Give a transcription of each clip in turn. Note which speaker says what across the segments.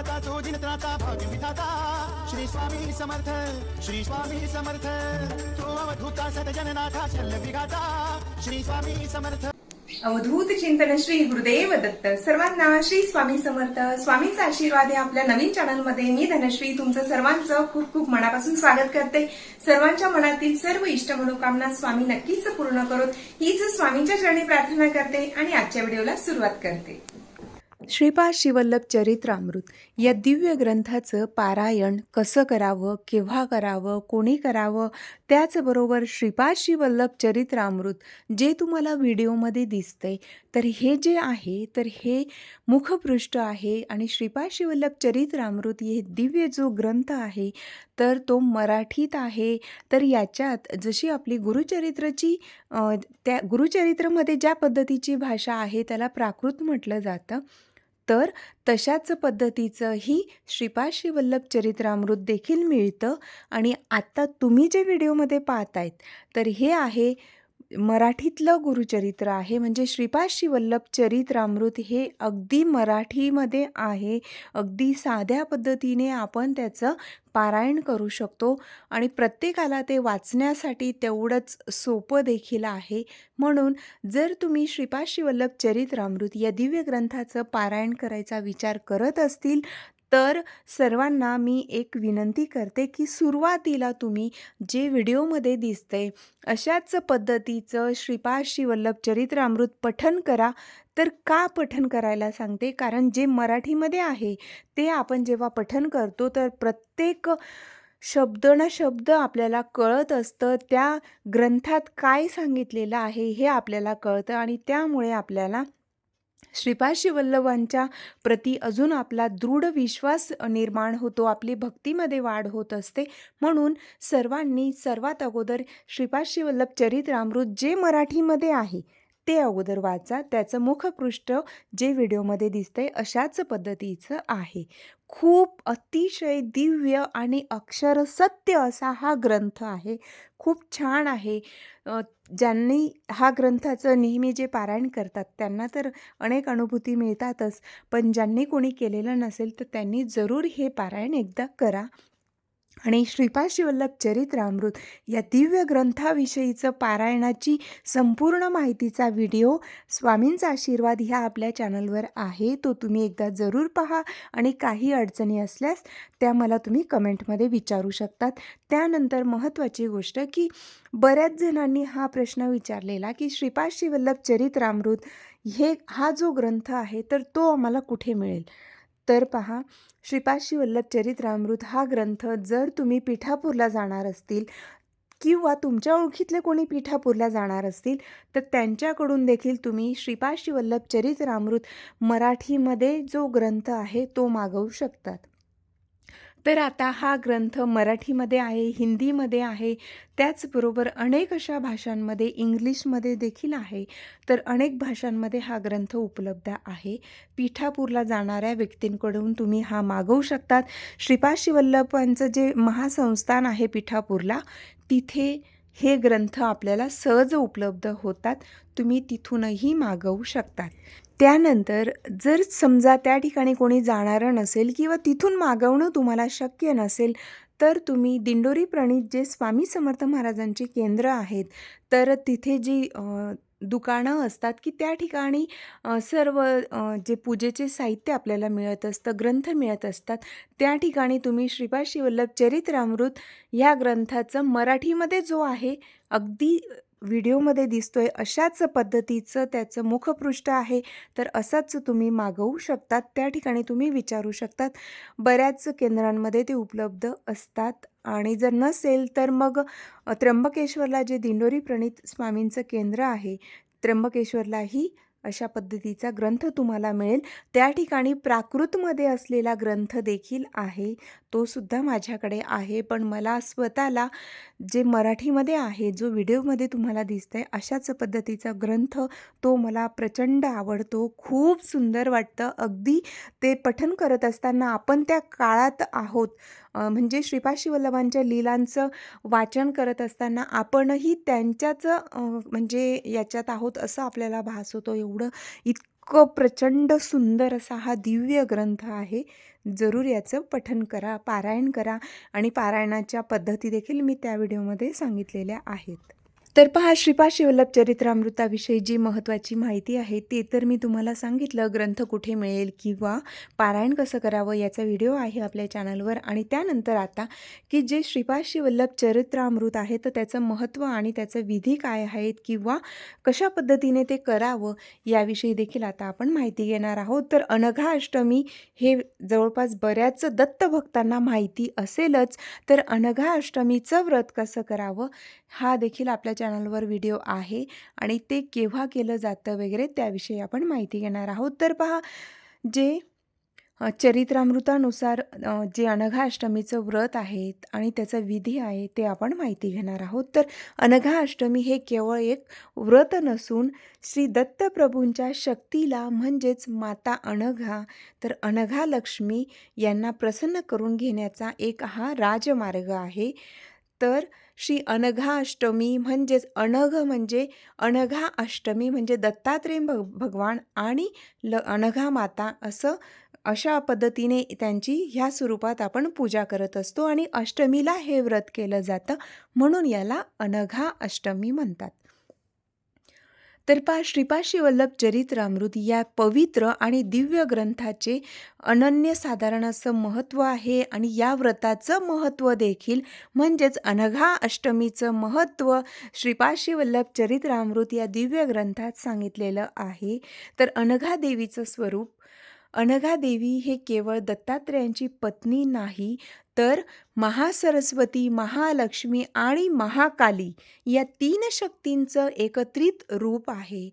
Speaker 1: दाता तो दिनत्राता भाग्य विधाता श्री स्वामी समर्थ श्री स्वामी समर्थ तो अवधूता सतजननाथा शल्य विघाता श्री स्वामी समर्थ।
Speaker 2: अवधूत चिंतन श्री गुरुदेव दत्त सर्वांना श्री स्वामी समर्थ स्वामींचा आशीर्वाद आहे। आपल्या नवीन चॅनलमध्ये मी धनश्री तुमचं सर्वांचं खूप खूप मनापासून स्वागत करते। सर्वांच्या मनातील सर्व इष्ट मनोकामना स्वामी नक्कीच पूर्ण करोत हीच स्वामींच्या चरणी प्रार्थना करते आणि आजच्या व्हिडिओला सुरुवात करते। श्रीपाद श्रीवल्लभ चरित्रामृत या दिव्य ग्रंथाचं पारायण कसं करावं, केव्हा करावं, कोणी करावं, त्याचबरोबर श्रीपाद श्रीवल्लभ चरित्रामृत जे तुम्हाला व्हिडिओमध्ये दिसतंय तर हे जे आहे तर हे मुखपृष्ठ आहे आणि श्रीपाद श्रीवल्लभ चरित्रामृत हे दिव्य जो ग्रंथ आहे तर तो मराठीत आहे। तर याच्यात जशी आपली गुरुचरित्राची त्या गुरुचरित्रामध्ये ज्या पद्धतीची भाषा आहे त्याला प्राकृत म्हटलं जातं तर तशाच पद्धतीचं ही श्रीपाद श्रीवल्लभ चरित्रामृत देखील मिळतं। आणि आत्ता तुम्ही जे व्हिडिओमध्ये पाहतायत तर हे आहे मराठीतलं गुरुचरित्र आहे, म्हणजे श्रीपाद श्रीवल्लभ चरित्रामृत हे अगदी मराठीमध्ये आहे। अगदी साध्या पद्धतीने आपण त्याचं पारायण करू शकतो आणि प्रत्येकाला ते वाचण्यासाठी तेवढंच सोपं देखील आहे। म्हणून जर तुम्ही श्रीपाद श्रीवल्लभ चरित्रामृत या दिव्य ग्रंथाचं पारायण करायचा विचार करत असतील तर सर्वांना मी एक विनंती करते की सुरुवातीला तुम्ही जे व्हिडिओमध्ये दिसतंय अशाच पद्धतीचं श्रीपाद श्रीवल्लभ चरित्रामृत पठण करा। तर का पठण करायला सांगते, कारण जे मराठीमध्ये आहे ते आपण जेव्हा पठण करतो तर प्रत्येक शब्द न शब्द आपल्याला कळत असतं, त्या ग्रंथात काय सांगितलेलं आहे हे आपल्याला कळतं आणि त्यामुळे आपल्याला श्रीपाद श्रीवल्लभांच्या प्रती अजून आपला दृढ विश्वास निर्माण होतो, आपली भक्तीमध्ये वाढ होत असते। म्हणून सर्वांनी सर्वात अगोदर श्रीपाद श्रीवल्लभ चरित्रामृत जे मराठीमध्ये आहे ते अगोदर वाचा। त्याचं मुखपृष्ठ जे व्हिडिओमध्ये दिसतंय अशाच पद्धतीचं आहे। खूप अतिशय दिव्य आणि अक्षर सत्य असा हा ग्रंथ आहे, खूप छान आहे। ज्यांनी हा ग्रंथाचं नेहमी जे पारायण करतात त्यांना तर अनेक अनुभूती मिळतातच, पण ज्यांनी कोणी केलेलं नसेल तर त्यांनी जरूर हे पारायण एकदा करा। आणि श्रीपाद श्रीवल्लभ चरित्रामृत या दिव्य ग्रंथाविषयीचं पारायणाची संपूर्ण माहितीचा व्हिडिओ स्वामींचा आशीर्वाद ह्या आपल्या चॅनलवर आहे, तो तुम्ही एकदा जरूर पहा आणि काही अडचणी असल्यास त्या मला तुम्ही कमेंटमध्ये विचारू शकतात। त्यानंतर महत्त्वाची गोष्ट की बऱ्याच जणांनी हा प्रश्न विचारलेला की श्रीपाद श्रीवल्लभ चरित्रामृत हा जो ग्रंथ आहे तर तो आम्हाला कुठे मिळेल। तर पहा, श्रीपाद श्रीवल्लभ चरित्रामृत हा ग्रंथ जर तुम्ही पिठापूरला जाणार असतील किंवा तुमच्या ओळखीतले कोणी पिठापूरला जाणार असतील तर त्यांच्याकडून देखील तुम्ही श्रीपाद श्रीवल्लभ चरित्रामृत मराठीमध्ये जो ग्रंथ आहे तो मागवू शकतात। तर आता हा ग्रंथ मराठीमध्ये आहे, हिंदीमध्ये आहे, त्याचबरोबर अनेक अशा भाषांमध्ये, इंग्लिशमध्ये देखील आहे। तर अनेक भाषांमध्ये हा ग्रंथ उपलब्ध आहे। पिठापूरला जाणाऱ्या व्यक्तींकडून तुम्ही हा मागवू शकतात। श्रीपाद श्रीवल्लभांचं जे महासंस्थान आहे पिठापूरला तिथे हे ग्रंथ आपल्याला सहज उपलब्ध होतात, तुम्ही तिथूनही मागवू शकतात। त्यानंतर जर समजा त्या ठिकाणी कोणी जाणारं नसेल किंवा तिथून मागवणं तुम्हाला शक्य नसेल तर तुम्ही दिंडोरी प्रणीत जे स्वामी समर्थ महाराजांची केंद्र आहेत तर तिथे जी दुकानं असतात की त्या ठिकाणी सर्व जे पूजेचे साहित्य आपल्याला मिळत असतं, ग्रंथ मिळत असतात, त्या ठिकाणी तुम्ही श्रीपाद श्रीवल्लभ चरित्रामृत ह्या ग्रंथाचं मराठीमध्ये जो आहे अगदी व्हिडिओमध्ये दिसतोय अशाच पद्धतीचं त्याचं मुखपृष्ठ आहे तर असाच तुम्ही मागवू शकतात। त्या ठिकाणी तुम्ही विचारू शकतात, बऱ्याच केंद्रांमध्ये ते उपलब्ध असतात। आणि जर नसेल तर मग त्र्यंबकेश्वरला जे दिंडोरी प्रणीत स्वामींचं केंद्र आहे त्र्यंबकेश्वरलाही अशा पद्धतीचा ग्रंथ तुम्हाला मिळेल। त्या ठिकाणी प्राकृतमध्ये असलेला ग्रंथ देखील आहे, तो सुद्धा माझ्याकडे आहे, पण मला स्वतःला जे मराठीमध्ये आहे जो व्हिडिओमध्ये तुम्हाला दिसतंय अशाच पद्धतीचा ग्रंथ तो मला प्रचंड आवडतो, खूप सुंदर वाटतं। अगदी ते पठण करत असताना आपण त्या काळात आहोत, म्हणजे श्रीपाद श्रीवल्लभांच्या लीलांचं वाचन करत असताना आपणही त्यांच्याच म्हणजे याच्यात आहोत असं आपल्याला भास होतो। एवढं इतकं प्रचंड सुंदर असा हा दिव्य ग्रंथ आहे. जरूर याचं पठण करा, पारायण करा आणि पारायणाच्या पद्धती देखील मी त्या व्हिडिओमध्ये सांगितलेल्या आहेत. तर पहा, श्रीपाद शिवल्लभ चरित्रामृताविषयी जी महत्त्वाची माहिती आहे ते तर मी तुम्हाला सांगितलं. ग्रंथ कुठे मिळेल किंवा पारायण कसं करावं याचा व्हिडिओ आहे आपल्या चॅनलवर. आणि त्यानंतर आता की जे श्रीपाद शिवल्लभ चरित्रामृत आहे तर त्याचं महत्त्व आणि त्याचं विधी काय आहेत किंवा कशा पद्धतीने ते करावं याविषयी देखील आता आपण माहिती घेणार आहोत. तर अनघा अष्टमी हे जवळपास बऱ्याच दत्तभक्तांना माहिती असेलच. तर अनघा अष्टमीचं व्रत कसं करावं हा देखील आपल्या चॅनलवर व्हिडिओ आहे आणि ते केव्हा केलं जातं वगैरे त्याविषयी आपण माहिती घेणार आहोत. तर पहा, जे चरित्रामृतानुसार जे अनघा अष्टमीचं व्रत आहे आणि त्याचा विधी आहे ते आपण माहिती घेणार आहोत. तर अनघा अष्टमी हे केवळ एक व्रत नसून श्री दत्तप्रभूंच्या शक्तीला म्हणजेच माता अनघा तर अनघा लक्ष्मी यांना प्रसन्न करून घेण्याचा एक हा राजमार्ग आहे. तर श्री अनघा अष्टमी म्हणजेच अनघ म्हणजे अनघा अष्टमी म्हणजे दत्तात्रेय भगवान आणि अनघा माता अशा पद्धतीने त्यांची ह्या स्वरूपात आपण पूजा करत असतो आणि अष्टमीला हे व्रत केलं जातं, म्हणून याला अनघा अष्टमी म्हणतात. तर पहा, श्रीपाद शिवल्लभ चरित्रामृत या पवित्र आणि दिव्य ग्रंथाचे अनन्यसाधारण असं महत्त्व आहे आणि या व्रताचं महत्त्व देखील म्हणजेच अनघा अष्टमीचं महत्त्व श्रीपाद शिवल्लभ चरित्रामृत या दिव्य ग्रंथात सांगितलेलं आहे. तर अनघा देवीचं स्वरूप, अनघा देवी हे केवळ दत्तात्रेयांची पत्नी नाही तर महासरस्वती, महालक्ष्मी आणि महाकाली या 3 शक्तींचं एकत्रित रूप आहे.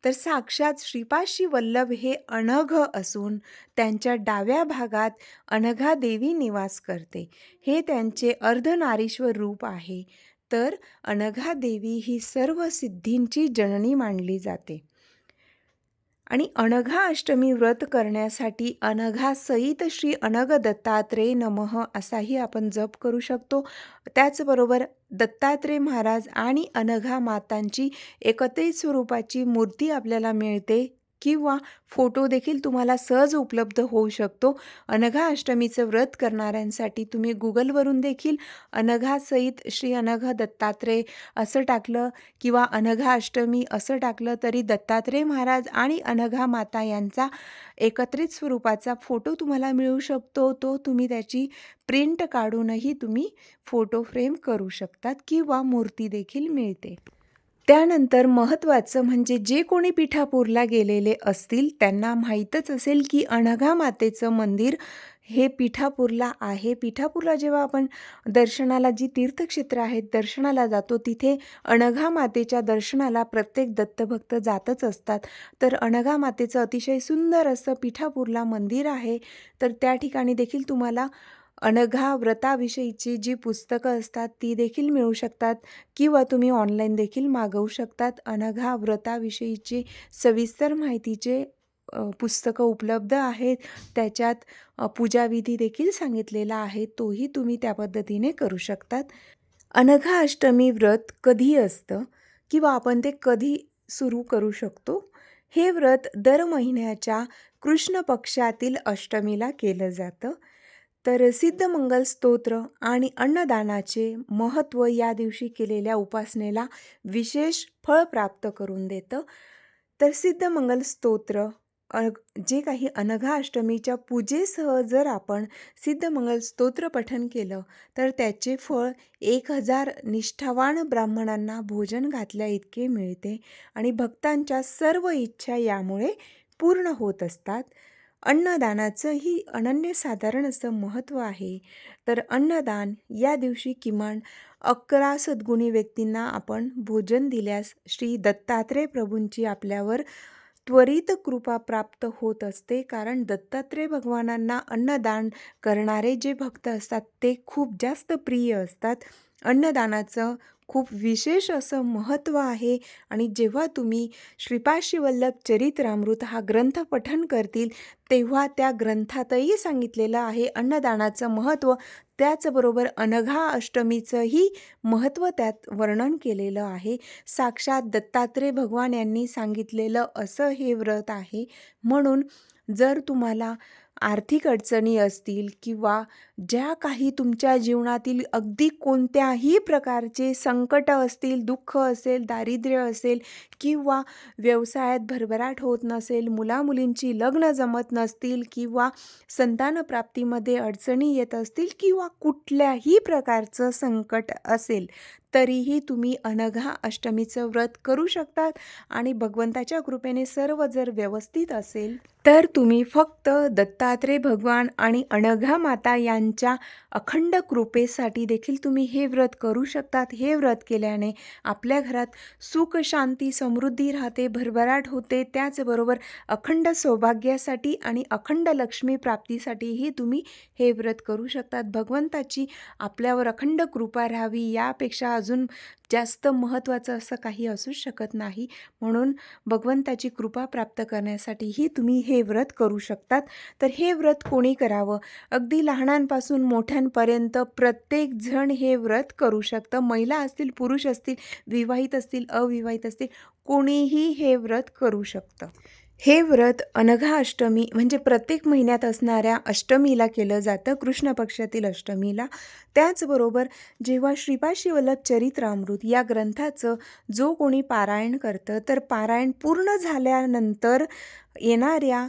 Speaker 2: तर साक्षात श्रीपाद वल्लभ हे अनघ असून त्यांच्या डाव्या भागात अनघा देवी निवास करते. हे त्यांचे अर्धनारीश्वर रूप आहे. तर अनघा देवी ही सर्व सिद्धींची जननी मानली जाते. आणि अनघा अष्टमी व्रत करण्यासाठी अनघा सहित श्री अनघ दत्तात्रेय नमः असाही आपण जप करू शकतो. त्याचबरोबर दत्तात्रेय महाराज आणि अनघा मातांची एकत्रित स्वरूपाची मूर्ती आपल्याला मिळते किंवा फोटो देखील तुम्हाला सहज उपलब्ध होऊ शकतो. अनघा अष्टमीचं व्रत करणाऱ्यांसाठी तुम्ही गुगलवरून देखील अनघा सहित श्री अनघ दत्तात्रेय असं टाकलं किंवा अनघा अष्टमी असं टाकलं तरी दत्तात्रेय महाराज आणि अनघा माता यांचा एकत्रित स्वरूपाचा फोटो तुम्हाला मिळू शकतो. तो तुम्ही त्याची प्रिंट काढूनही तुम्ही फोटो फ्रेम करू शकतात किंवा मूर्ती देखील मिळते. त्यानंतर महत्त्वाचं म्हणजे जे कोणी पिठापूरला गेलेले असतील त्यांना माहीतच असेल की अनघा मातेचं मंदिर हे पिठापूरला आहे. पिठापूरला जेव्हा आपण दर्शनाला, जी तीर्थक्षेत्र आहेत दर्शनाला जातो, तिथे अनघा मातेच्या दर्शनाला प्रत्येक दत्तभक्त जातच असतात. तर अनघा मातेचं अतिशय सुंदर असं पिठापूरला मंदिर आहे. तर त्या ठिकाणी देखील तुम्हाला अनघा व्रताविषयीची जी पुस्तकं असतात ती देखील मिळू शकतात किंवा तुम्ही ऑनलाईन देखील मागवू शकतात. अनघा व्रताविषयीची सविस्तर माहितीचे पुस्तकं उपलब्ध आहेत. त्याच्यात पूजाविधी देखील सांगितलेला आहे, तोही तुम्ही त्या पद्धतीने करू शकतात. अनघा अष्टमी व्रत कधी असतं किंवा आपण ते कधी सुरू करू शकतो? हे व्रत दर महिन्याच्या कृष्ण पक्षातील अष्टमीला केलं जातं. तर सिद्धमंगल स्तोत्र आणि अन्नदानाचे महत्त्व या दिवशी केलेल्या उपासनेला विशेष फळ प्राप्त करून देतं. तर सिद्धमंगल स्तोत्र जे काही अनघा अष्टमीच्या पूजेसह जर आपण सिद्धमंगल स्तोत्र पठण केलं तर त्याचे फळ 1000 निष्ठावान ब्राह्मणांना भोजन घातल्या इतके मिळते आणि भक्तांच्या सर्व इच्छा यामुळे पूर्ण होत असतात. अन्नदानाचंही अनन्यसाधारण असं महत्त्व आहे. तर अन्नदान या दिवशी किमान 11 सद्गुणी व्यक्तींना आपण भोजन दिल्यास श्री दत्तात्रेय प्रभूंची आपल्यावर त्वरित कृपा प्राप्त होत असते. कारण दत्तात्रेय भगवानांना अन्नदान करणारे जे भक्त असतात ते खूप जास्त प्रिय असतात. अन्नदानाचं खूप विशेष असं महत्त्व आहे आणि जेव्हा तुम्ही श्रीपाद श्रीवल्लभ चरित्रामृत हा ग्रंथ पठन करतील तेव्हा त्या ग्रंथातही सांगितलेलं आहे अन्नदानाचं महत्त्व. त्याचबरोबर अनघा अष्टमीचंही महत्त्व त्यात वर्णन केलेलं आहे. साक्षात दत्तात्रय भगवान यांनी सांगितलेलं असं हे व्रत आहे. म्हणून जर तुम्हाला आर्थिक अडचणी असतील किंवा ज्या काही तुमच्या जीवनातील अगदी कोणत्याही प्रकारचे संकट असतील, दुःख असेल, दारिद्र्य असेल किंवा व्यवसायात भरभराट होत नसेल, मुलामुलींची लग्न जमत नसतील किंवा संतानप्राप्तीमध्ये अडचणी येत असतील किंवा कुठल्याही प्रकारचं संकट असेल तरीही तुम्ही अनघा अष्टमीचं व्रत करू शकतात. आणि भगवंताच्या कृपेने सर्व जर व्यवस्थित असेल तर तुम्ही फक्त दत्तात्रय भगवान आणि अनघा माता यांच्या अखंड कृपेसाठी देखील तुम्ही हे व्रत करू शकतात. हे व्रत केल्याने आपल्या घरात सुख, शांती, समृद्धी राहते, भरभराट होते. त्याचबरोबर अखंड सौभाग्यासाठी आणि अखंड लक्ष्मी प्राप्तीसाठीही तुम्ही हे व्रत करू शकतात. भगवंताची आपल्यावर अखंड कृपा राहावी यापेक्षा अजून जास्त महत्त्वाचं असं काही असू शकत नाही. म्हणून भगवंताची कृपा प्राप्त करण्यासाठीही तुम्ही हे व्रत करू शकतात. तर हे व्रत कोणी करावं? अगदी लहानांपासून मोठ्यांपर्यंत प्रत्येकजण हे व्रत करू शकतं. महिला असतील, पुरुष असतील, विवाहित असतील, अविवाहित असतील, कोणीही हे व्रत करू शकतं. हे व्रत अनघा अष्टमी म्हणजे प्रत्येक महिन्यात असणाऱ्या अष्टमीला केलं जातं, कृष्ण पक्षातील अष्टमीला. त्याचबरोबर जेव्हा श्रीपाद श्रीवल्लभ चरित्रामृत या ग्रंथाचं जो कोणी पारायण करतं तर पारायण पूर्ण झाल्यानंतर येणाऱ्या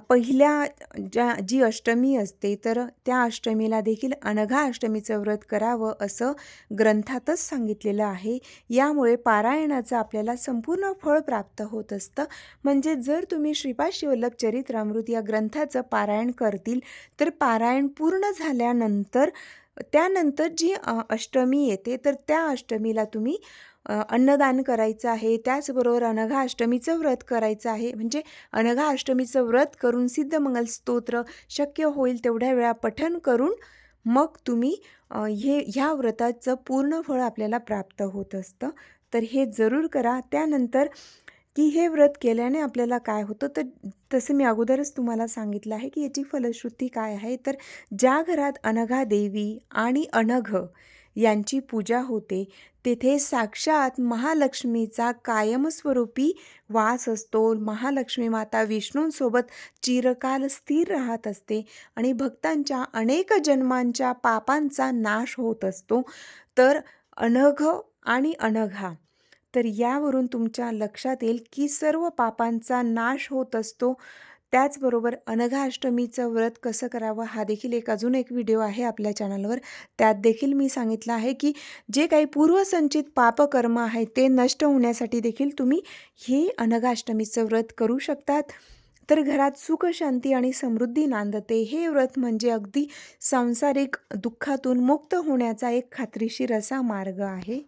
Speaker 2: पहिल्या जी अष्टमी असते तर त्या अष्टमीला देखील अनघा अष्टमीचं व्रत करावं असं ग्रंथातच सांगितलेलं आहे. यामुळे पारायणाचं आपल्याला संपूर्ण फळ प्राप्त होत असतं. म्हणजे जर तुम्ही श्रीपाद श्रीवल्लभ चरित्रामृत या ग्रंथाचं पारायण करतील तर पारायण पूर्ण झाल्यानंतर त्यानंतर जी अष्टमी येते तर त्या अष्टमीला तुम्ही अन्नदान करायचं आहे. त्याचबरोबर अनघा अष्टमीचं व्रत करायचं आहे. म्हणजे अनघा अष्टमीचं व्रत करून सिद्धमंगल स्तोत्र शक्य होईल तेवढ्या वेळा पठन करून मग तुम्ही ह्या व्रताचं पूर्ण फळ आपल्याला प्राप्त होत असतं. तर हे जरूर करा. त्यानंतर की हे व्रत केल्याने आपल्याला काय होतं तर तसं मी अगोदरच तुम्हाला सांगितलं आहे की याची फलश्रुती काय आहे. तर ज्या घरात अनघा देवी आणि अनघ यांची पूजा होते तेथे साक्षात महालक्ष्मीचा कायमस्वरूपी वास असतो. महालक्ष्मी माता विष्णूंसोबत चिरकाल स्थिर राहत असते आणि भक्तांच्या अनेक जन्मांच्या पापांचा नाश होत असतो. तर अनघ आणि अनघा तर यावरून तुमच्या लक्षात येईल की सर्व पापांचा नाश होत असतो. त्याचबरोबर अनघा अष्टमीचं व्रत कसं करावं हा देखील अजून एक व्हिडिओ आहे आपल्या चॅनलवर. त्यात देखील मी सांगितलं आहे की जे काही पूर्वसंचित पापकर्म आहे ते नष्ट होण्यासाठी देखील तुम्ही हे अनघा अष्टमीचं व्रत करू शकतात. तर घरात सुख, शांती आणि समृद्धी नांदते. हे व्रत म्हणजे अगदी सांसारिक दुःखातून मुक्त होण्याचा एक खात्रीशीर असा मार्ग आहे.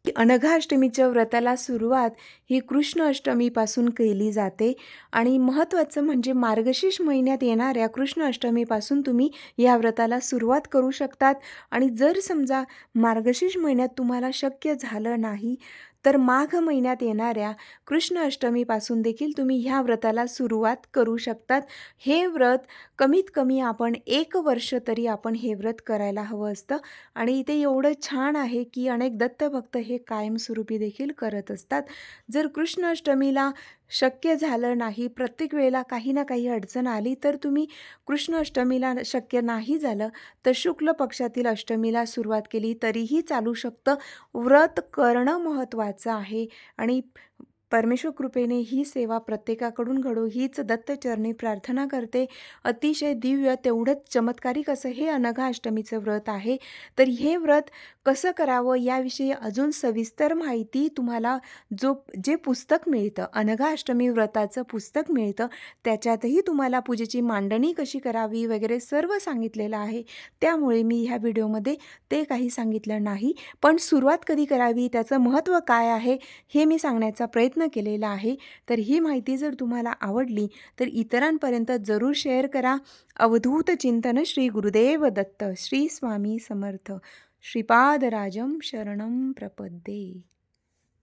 Speaker 2: अनघा अष्टमीच्या व्रताला सुरुवात ही कृष्ण अष्टमीपासून केली जाते आणि महत्त्वाचं म्हणजे मार्गशीर्ष महिन्यात येणाऱ्या कृष्ण अष्टमीपासून तुम्ही या व्रताला सुरुवात करू शकतात. आणि जर समजा मार्गशीर्ष महिन्यात तुम्हाला शक्य झालं नाही तर माघ महिन्यात येणाऱ्या कृष्ण अष्टमीपासून देखील तुम्ही ह्या व्रताला सुरुवात करू शकतात. हे व्रत कमीत कमी आपण 1 वर्ष तरी आपण हे व्रत करायला हवं असतं. आणि इथे एवढं छान आहे की अनेक दत्तभक्त हे कायमस्वरूपी देखील करत असतात. जर कृष्ण अष्टमीला शक्य झालं नाही, प्रत्येक वेळेला काही ना काही अडचण आली तर तुम्ही कृष्ण अष्टमीला शक्य नाही झालं तर शुक्ल पक्षातील अष्टमीला सुरुवात केली तरीही चालू शकतं. व्रत करणं महत्त्वाचं आहे आणि परमेश्वर कृपेने ही सेवा प्रत्येकाकडून घडो हीच दत्तचरणी प्रार्थना करते. अतिशय दिव्य तेवढंच चमत्कारिक असं हे अनघा अष्टमीचं व्रत आहे. तर हे व्रत कसं करावं याविषयी अजून सविस्तर माहिती तुम्हाला जे पुस्तक मिळतं, अनघा अष्टमी व्रताचं पुस्तक मिळतं, त्याच्यातही तुम्हाला पूजेची मांडणी कशी करावी वगैरे सर्व सांगितलेलं आहे. त्यामुळे मी ह्या व्हिडिओमध्ये ते काही सांगितलं नाही. पण सुरुवात कधी करावी, त्याचं महत्त्व काय आहे हे मी सांगण्याचा प्रयत्न केलेला आहे. तर ही माहिती जर तुम्हाला आवडली तर इतरांपर्यंत जरूर शेअर करा. अवधूत चिंतन श्री गुरुदेव दत्त. श्री स्वामी समर्थ. श्रीपादराजं शरणं प्रपद्ये.